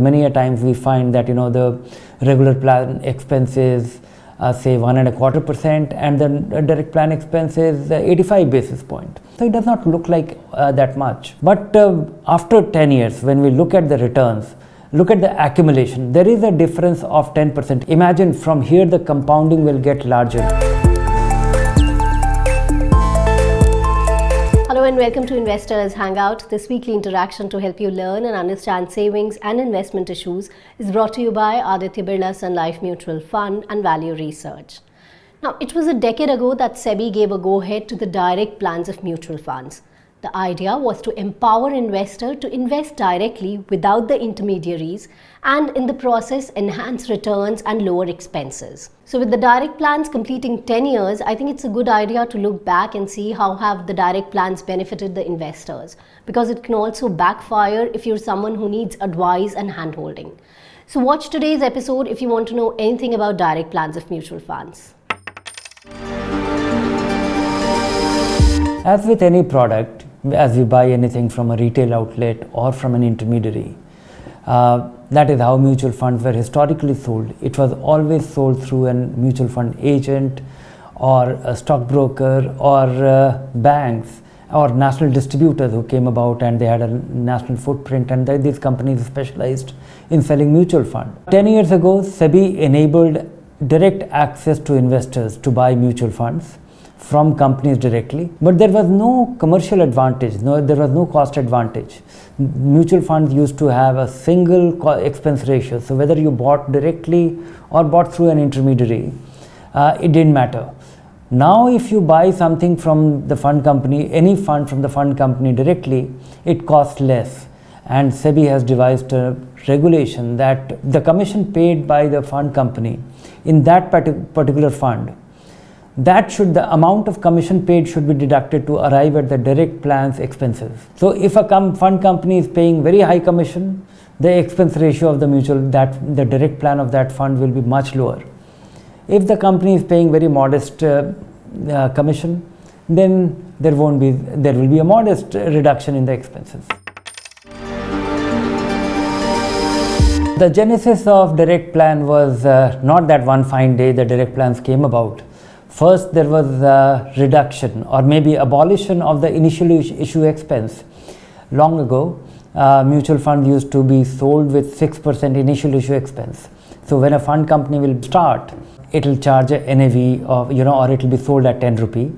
Many a times we find that the regular plan expenses say 1.25% and the direct plan expenses 85 basis point. So it does not look like that much. But after 10 years, when we look at the returns, look at the accumulation, there is a difference of 10%. Imagine from here the compounding will get larger. Hello and welcome to Investors Hangout. This weekly interaction to help you learn and understand savings and investment issues is brought to you by Aditya Birla Sun Life Mutual Fund and Value Research. Now, it was a decade ago that SEBI gave a go-ahead to the direct plans of mutual funds. The idea was to empower investors to invest directly without the intermediaries and in the process enhance returns and lower expenses. So with the direct plans completing 10 years, I think it's a good idea to look back and see how have the direct plans benefited the investors, because it can also backfire if you're someone who needs advice and handholding. So watch today's episode if you want to know anything about direct plans of mutual funds. As with any product, as we buy anything from a retail outlet or from an intermediary, that is how mutual funds were historically sold. It was always sold through a mutual fund agent or a stockbroker or banks or national distributors who came about, and they had a national footprint, and these companies specialized in selling mutual funds. 10 years ago, SEBI enabled direct access to investors to buy mutual funds from companies directly, but there was no commercial advantage, there was no cost advantage. Mutual funds used to have a single expense ratio, so whether you bought directly or bought through an intermediary, it didn't matter. Now if you buy something from the fund company, any fund from the fund company directly, it costs less, and SEBI has devised a regulation that the commission paid by the fund company in that particular fund, the amount of commission paid should be deducted to arrive at the direct plan's expenses. So if a fund company is paying very high commission, the expense ratio of the the direct plan of that fund will be much lower. If the company is paying very modest commission, then there will be a modest reduction in the expenses. The genesis of direct plan was not that one fine day the direct plans came about. First, there was a reduction or maybe abolition of the initial issue expense. Long ago, mutual funds used to be sold with 6% initial issue expense. So when a fund company will start, it will charge a NAV of, or it will be sold at 10 rupee.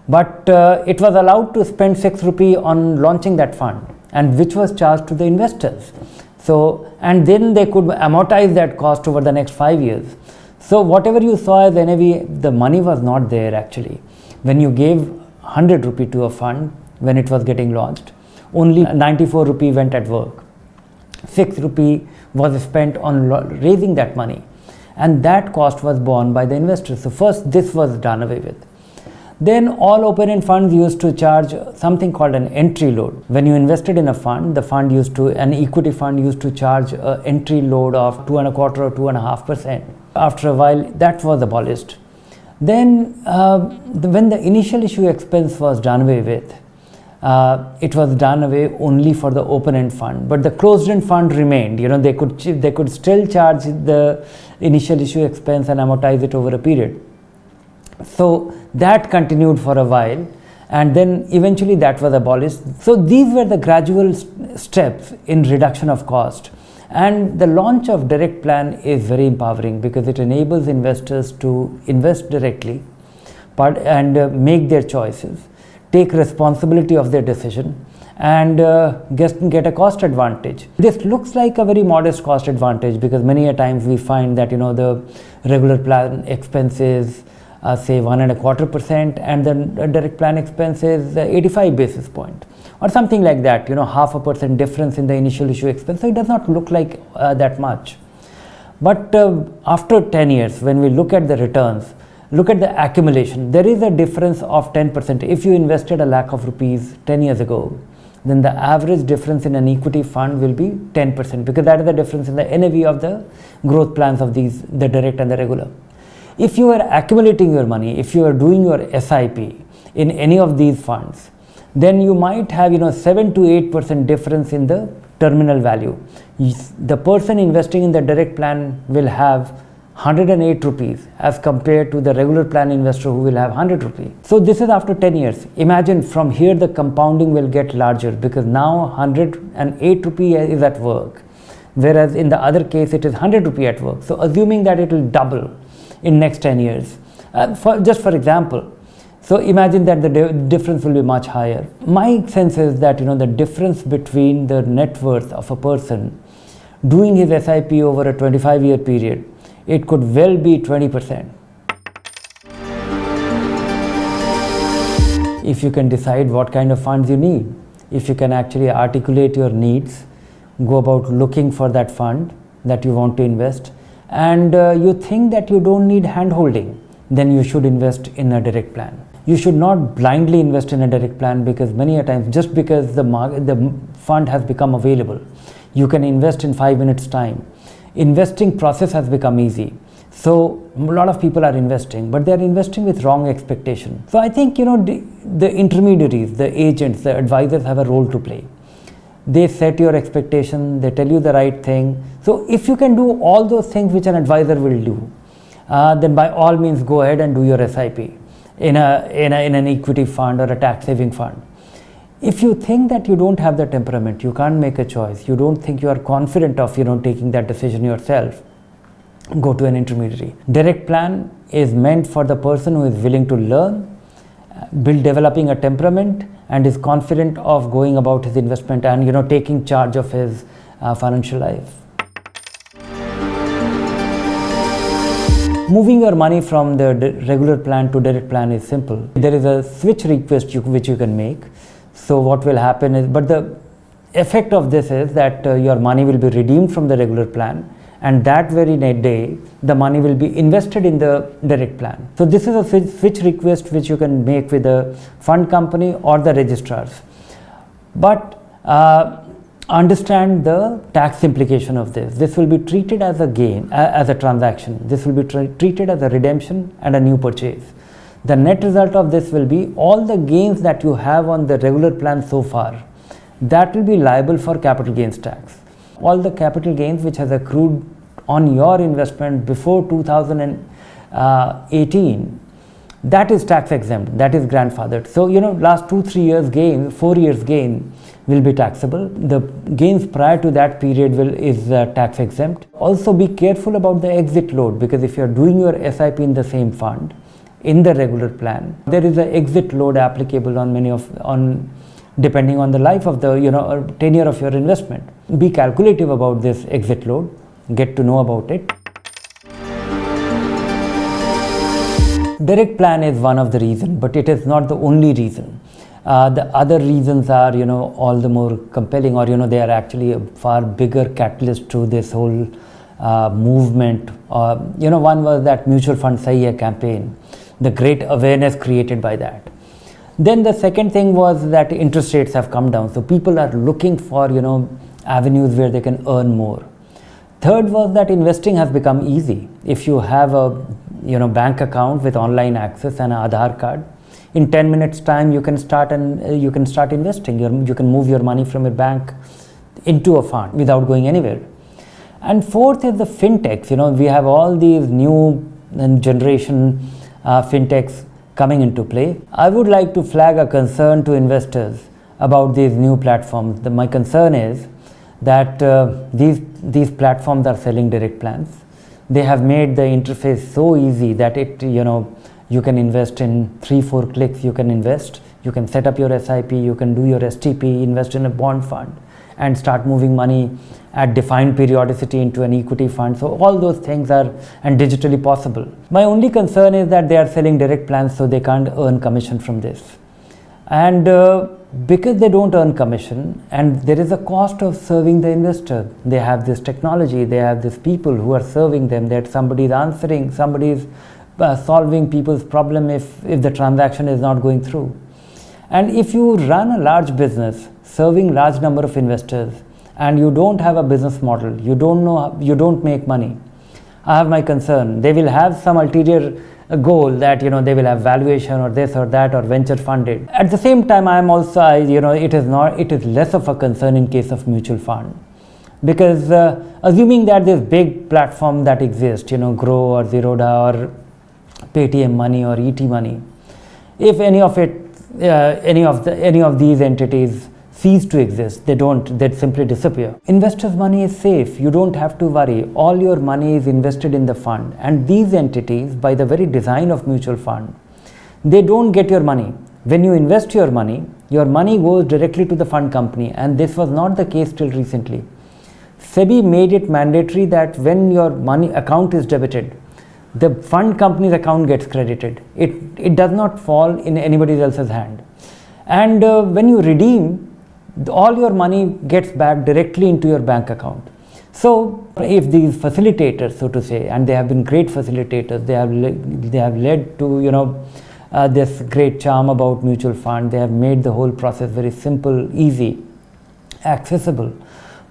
But it was allowed to spend 6 rupee on launching that fund, and which was charged to the investors. So, and then they could amortize that cost over the next 5 years. So whatever you saw as NAV, the money was not there actually. When you gave 100 rupee to a fund when it was getting launched, only 94 rupee went at work. 6 rupee was spent on raising that money, and that cost was borne by the investors. So first this was done away with. Then all open-end funds used to charge something called an entry load. When you invested in a fund, an equity fund used to charge an entry load of 2.25 or 2.5%. After a while, that was abolished. Then when the initial issue expense was done away with, it was done away only for the open-end fund, but the closed-end fund remained. They could still charge the initial issue expense and amortize it over a period. So that continued for a while, and then eventually that was abolished. So these were the gradual steps in reduction of cost. And the launch of direct plan is very empowering because it enables investors to invest directly and make their choices, take responsibility of their decision, and get a cost advantage. This looks like a very modest cost advantage because many a times we find that the regular plan expenses say 1.25% and the direct plan expenses 85 basis point or something like that, 0.5% difference in the initial issue expense. So it does not look like that much. But after 10 years, when we look at the returns, look at the accumulation, there is a difference of 10%. If you invested 1 lakh of rupees 10 years ago, then the average difference in an equity fund will be 10%, because that is the difference in the NAV of the growth plans of the direct and the regular. If you are accumulating your money, if you are doing your SIP in any of these funds, then you might have 7 to 8% difference in the terminal value. The person investing in the direct plan will have 108 rupees as compared to the regular plan investor who will have 100 rupees. So this is after 10 years. Imagine from here the compounding will get larger, because now 108 rupee is at work, whereas in the other case it is 100 rupee at work. So assuming that it will double in next 10 years, just for example. So imagine that the difference will be much higher. My sense is that the difference between the net worth of a person doing his SIP over a 25-year period, it could well be 20%. If you can decide what kind of funds you need, if you can actually articulate your needs, go about looking for that fund that you want to invest, and you think that you don't need hand-holding, then you should invest in a direct plan. You should not blindly invest in a direct plan, because many a times, just because the fund has become available, you can invest in 5 minutes time. Investing process has become easy. So a lot of people are investing, but they are investing with wrong expectation. So I think the intermediaries, the agents, the advisors have a role to play. They set your expectation, they tell you the right thing. So if you can do all those things which an advisor will do, then by all means go ahead and do your SIP in an equity fund or a tax saving fund. If you think that you don't have the temperament, you can't make a choice, you don't think you are confident of taking that decision yourself, go to an intermediary. Direct plan is meant for the person who is willing to learn, developing a temperament, and is confident of going about his investment and taking charge of his financial life. Moving your money from the regular plan to direct plan is simple. There is a switch request which you can make. So what will happen is, but the effect of this is that your money will be redeemed from the regular plan, and that very day the money will be invested in the direct plan. So this is a switch request which you can make with the fund company or the registrars. But understand the tax implication of this. This will be treated as a gain, as a transaction. This will be treated as a redemption and a new purchase. The net result of this will be all the gains that you have on the regular plan so far, that will be liable for capital gains tax. All the capital gains which has accrued on your investment before 2018, that is tax exempt, that is grandfathered. So last 2-3 years gain, 4 years gain will be taxable. The gains prior to that period is tax exempt. Also be careful about the exit load, because if you are doing your SIP in the same fund, in the regular plan, there is an exit load applicable on depending on the life of the or tenure of your investment. Be calculative about this exit load, get to know about it. Direct plan is one of the reasons, but it is not the only reason. The other reasons are all the more compelling, or they are actually a far bigger catalyst to this whole movement. One was that mutual fund Sahi Hai campaign, the great awareness created by that. Then the second thing was that interest rates have come down, so people are looking for avenues where they can earn more. Third was that investing has become easy. If you have a bank account with online access and an Aadhaar card, in 10 minutes time you can start investing. You can move your money from a bank into a fund without going anywhere. And fourth is the fintechs. We have all these new generation fintechs coming into play. I would like to flag a concern to investors about these new platforms. My concern is that these platforms are selling direct plans. They have made the interface so easy that you can invest in 3-4 clicks. You can invest, you can set up your SIP, you can do your STP, invest in a bond fund, and start moving money at defined periodicity into an equity fund. So all those things are digitally possible. My only concern is that they are selling direct plans, so they can't earn commission from this. And because they don't earn commission, and there is a cost of serving the investor. They have this technology, they have these people who are serving them, that somebody is answering, somebody is solving people's problem if the transaction is not going through. And if you run a large business serving large number of investors and you don't have a business model, you don't make money, I have my concern. They will have some ulterior goal that they will have valuation or this or that or venture funded. At the same time, I am also it is less of a concern in case of mutual fund, because assuming that this big platform that exists, Grow or Zerodha or Paytm Money or ET Money, if any of these entities cease to exist, they simply disappear. Investors' money is safe. You don't have to worry. All your money is invested in the fund, and these entities, by the very design of mutual fund, they don't get your money. When you invest your money goes directly to the fund company, and this was not the case till recently. SEBI made it mandatory that when your money account is debited, the fund company's account gets credited. It does not fall in anybody else's hand. And when you redeem, all your money gets back directly into your bank account. So if these facilitators, so to say, and they have been great facilitators, they have led to this great charm about mutual fund. They have made the whole process very simple, easy, accessible.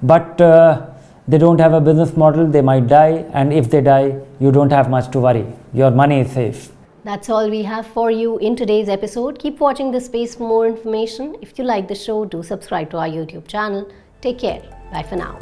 But they don't have a business model. They might die, and if they die, you don't have much to worry. Your money is safe. That's all we have for you in today's episode. Keep watching this space for more information. If you like the show, do subscribe to our YouTube channel. Take care. Bye for now.